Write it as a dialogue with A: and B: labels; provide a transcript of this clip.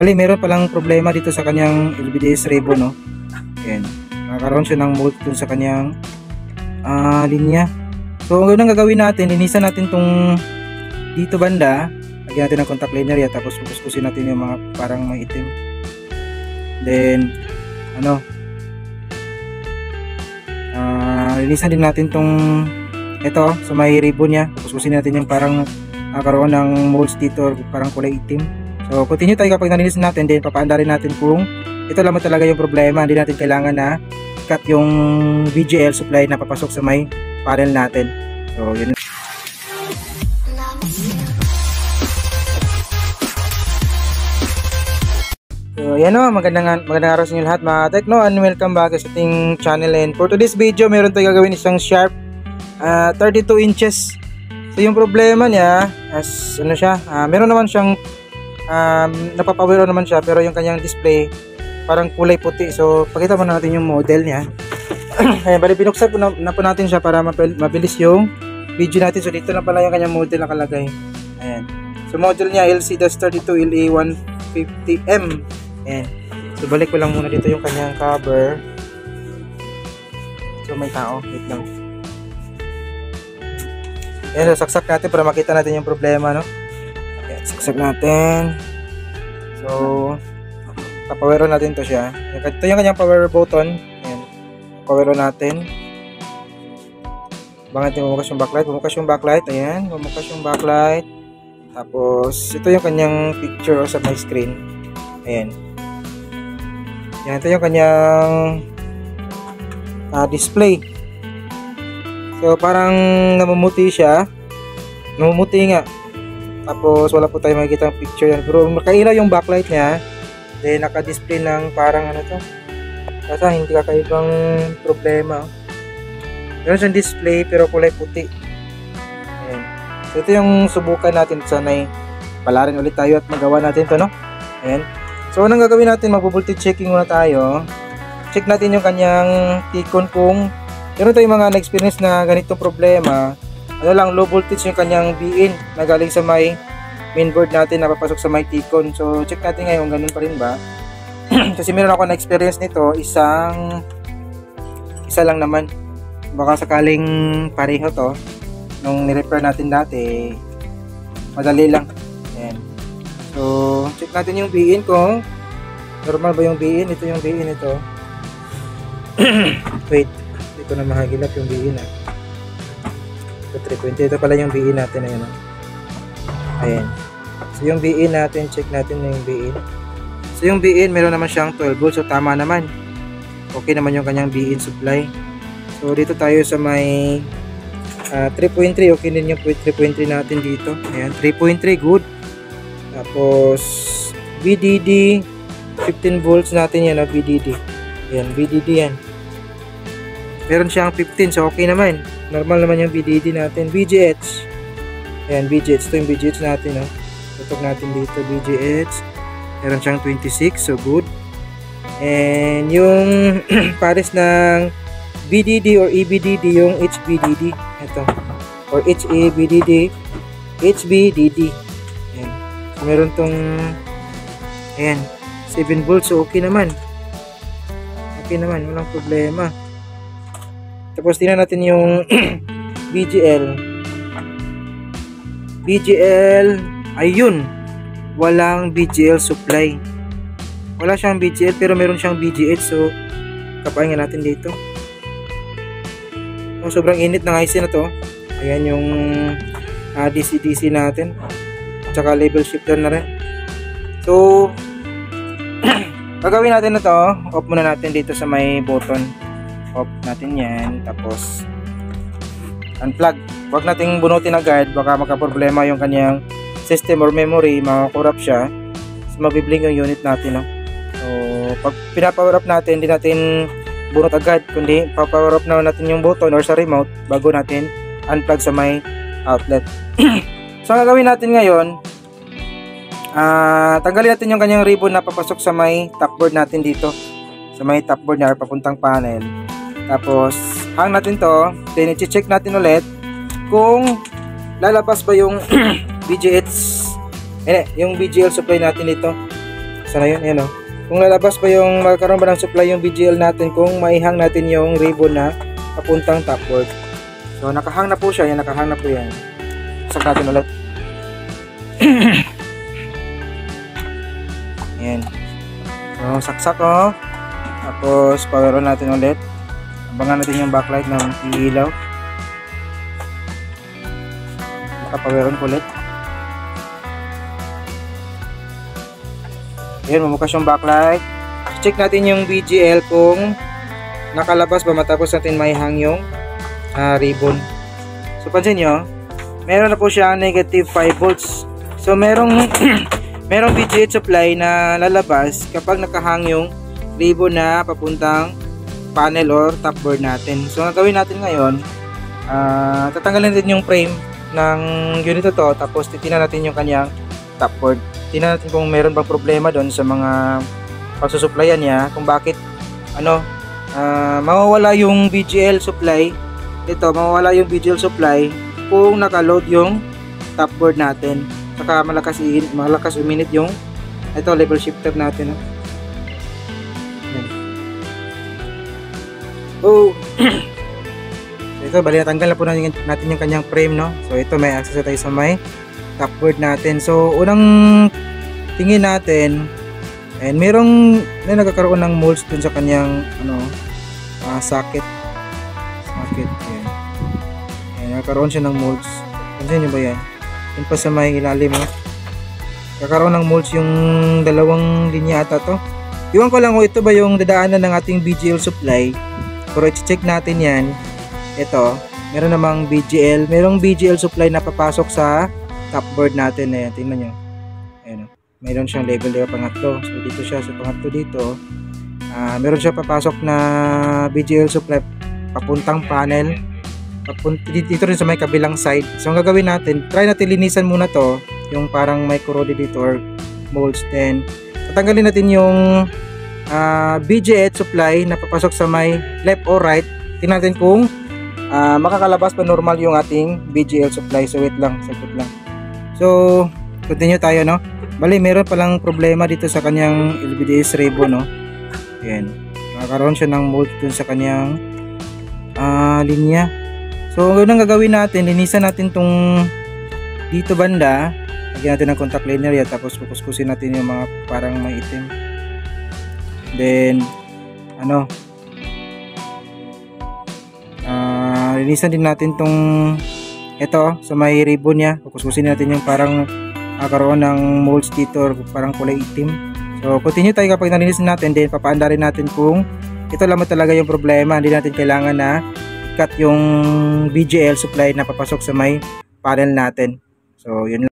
A: Actually, meron palang problema dito sa kanyang LVDS ribbon, no? Ayan. Nakaroon siya ng mold dun sa kanyang linya. So, ang gagawin natin, linisan natin tong dito banda. Lagyan natin ng contact liner yan. Tapos, pupusin natin yung mga parang may itim. Then, linisan din natin tong ito, sa may ribbon niya. Pupusin natin yung parang nakaroon ng molds dito, parang kulay itim. So, continue tayo kapag nalinisan natin, then papaanda rin natin kung ito lamang talaga yung problema. Hindi natin kailangan na cut yung VGL supply na papasok sa may panel natin. So, yun. So, yan o, magandang araw sa inyo lahat mga Tekno, and welcome back sa ating channel. And for today's video, meron tayo gagawin isang Sharp 32 inches. So, yung problema niya, as ano siya, meron naman siyang napapawiro naman siya, pero yung kanyang display parang kulay puti. So pakita mo natin yung model niya. Ayan, bali binuksan po na po natin siya para mabilis yung video natin. So dito na pala yung kanyang model nakalagay. Ayan, so model niya LC-32LA150M. Ayan, so balik ko lang muna dito yung kanyang cover. So may tao, wait lang. Ayan, so saksak natin para makita natin yung problema, no? Saksak natin. So papawero natin to siya. Ito yung kanyang power button. Ayan, papawero natin. Bakit bumukas yung backlight? Bumukas yung backlight. Ayan, bumukas yung backlight. Tapos ito yung kanyang picture sa my screen. Ayan. Ayan, ito yung kanyang display. So parang namumuti siya. Namumuti nga. Tapos wala po tayo makikita ang picture yan. Pero makailaw yung backlight niya. Then naka-display ng parang ano to. Kasi hindi kakaibang problema. Meron siyang display pero kulay puti. Ayan. So ito yung subukan natin. Sana'y palarin ulit tayo at magawa natin to, no? Ayan. So anong gagawin natin? Mag-voltage checking muna tayo. Check natin yung kanyang T-con kung meron tayong mga na-experience na ganitong problema. Ano lang, low voltage yung kanyang BIN na galing sa may mainboard natin na papasok sa may T-con. So check natin ngayon ganun pa rin ba. Kasi meron ako na experience nito, isa lang naman. Baka sakaling pareho to nung ni-repair natin dati, madali lang. Ayan. So check natin yung BIN kung normal ba yung BIN. Ito yung BIN ito. Wait, dito na mahagilap yung BIN . 320. Ito pala yung BIN natin. Ayan. Ayan. So yung BIN natin, check natin na yung BIN. So yung BIN, meron naman siyang 12 volts. So tama naman. Okay naman yung kanyang BIN supply. So dito tayo sa may 3.3. Okay din yung 3.3 natin dito. Ayan, 3.3. Good. Tapos VDD 15 volts natin yan. VDD. Ayan, VDD yan. Meron siyang 15. So okay naman. Normal naman yung VDD natin. VGH. Ayan, VGH. Ito yung VGH natin. Tutok natin dito. VGH. Meron siyang 26. So, good. And yung pares ng VDD or EBDD, yung HBDD. Ito. Or HABDD. HBDD. Ayan. So, meron tong ayan, 7 volts. So, okay naman. Okay naman. Walang problema. Tapos tingnan natin yung BGL. BGL, ayun. Walang BGL supply. Wala siyang BGL pero meron siyang BGH. So kapain natin dito. Oh, sobrang init ng IC na to. Ayan yung DC-DC natin. Tsaka label shifter na rin. So gagawin natin na to. Off muna natin dito sa may button. Off natin yan, tapos unplug. Huwag nating bunutin agad, baka magka-problema yung kanyang system or memory, makakorrupt siya. So mabiblink yung unit natin, no? So pag pinapower up natin, hindi natin bunot agad, kundi pa-power up na natin yung button or sa remote bago natin unplug sa may outlet. So ang gagawin natin ngayon, tanggalin natin yung kanyang ribbon na papasok sa may top board natin dito, sa may top board niya or papuntang panel. Tapos hang natin to, then i-check natin ulit kung lalabas ba yung VGH, yung VGL supply natin dito Basta na yun, yan o. Kung lalabas pa yung, magkaroon ba ng supply yung BGL natin kung maihang natin yung ribbon na papuntang top board. So nakahang na po siya, yan, nakahang na po yan. Saksak natin ulit. Yan. So saksak o. Tapos power on natin ulit. Abangan natin yung backlight na iilaw. Naka-power on ulit. Ayan, mamukas yung backlight. Check natin yung BGL kung nakalabas ba matapos natin maihang yung ribbon. So pansin nyo, meron na po siya negative 5 volts. So merong merong BGL supply na lalabas kapag nakahang yung ribbon na papuntang panel or top board natin. So ang gagawin natin ngayon, tatanggalin natin yung frame ng unit to, tapos titingnan natin yung kanyang top board. Tingnan natin kung meron bang problema doon sa mga pagsusuplayan niya, kung bakit mawawala yung BGL supply. Ito, mawawala yung BGL supply kung naka-load yung top board natin. Saka malakas uminit yung ito level shifter natin. Oh. Ito, bali natanggal na po natin yung kanyang frame, no. So ito, may access tayo sa may top board natin. So unang tingin natin, and merong nagkakaroon ng molds dun sa kanyang socket. Yan. Ayan, nagkakaroon siya ng molds. Pansin nyo ba yan? Yun pa sa may ilalim, nagkakaroon ng molds yung dalawang linya ata to. Iwan ko lang kung ito ba yung dadaanan ng ating BGL supply, pero i-check natin yan. Ito, meron namang merong BGL supply na papasok sa top board natin. Ayan, tingnan nyo. Ayan, mayroon siyang level na pangatlo. So dito siya sa pangatlo dito. Meron siya papasok na BGL supply papuntang panel. Dito rin sa may kabilang side. So ang gagawin natin, try natin linisan muna to, yung parang may corroded dito or molds. Then tatanggalin natin yung BGL supply na papasok sa may left or right. Tingnan natin kung makakalabas pa normal yung ating BGL supply. So wait lang, sagot lang. So continue tayo, no. Bali meron palang problema dito sa kanyang LVDS ribbon, no. Ayan, nakakaroon siya ng mold dun sa kanyang linya. So ang gagawin natin, linisan natin tong dito banda, lagyan natin ng contact cleaner yan, tapos kukuskusin natin yung mga parang may itim. Then linisan din natin tong ito sa may ribbon niya. Kukuskusin natin yung parang karoon ng molds dito or parang kulay itim. So continue tayo kapag nalinisan natin. Then papaanda rin natin kung ito lamang talaga yung problema. Hindi natin kailangan na i-cut yung BGL supply na papasok sa may panel natin. So yun lang.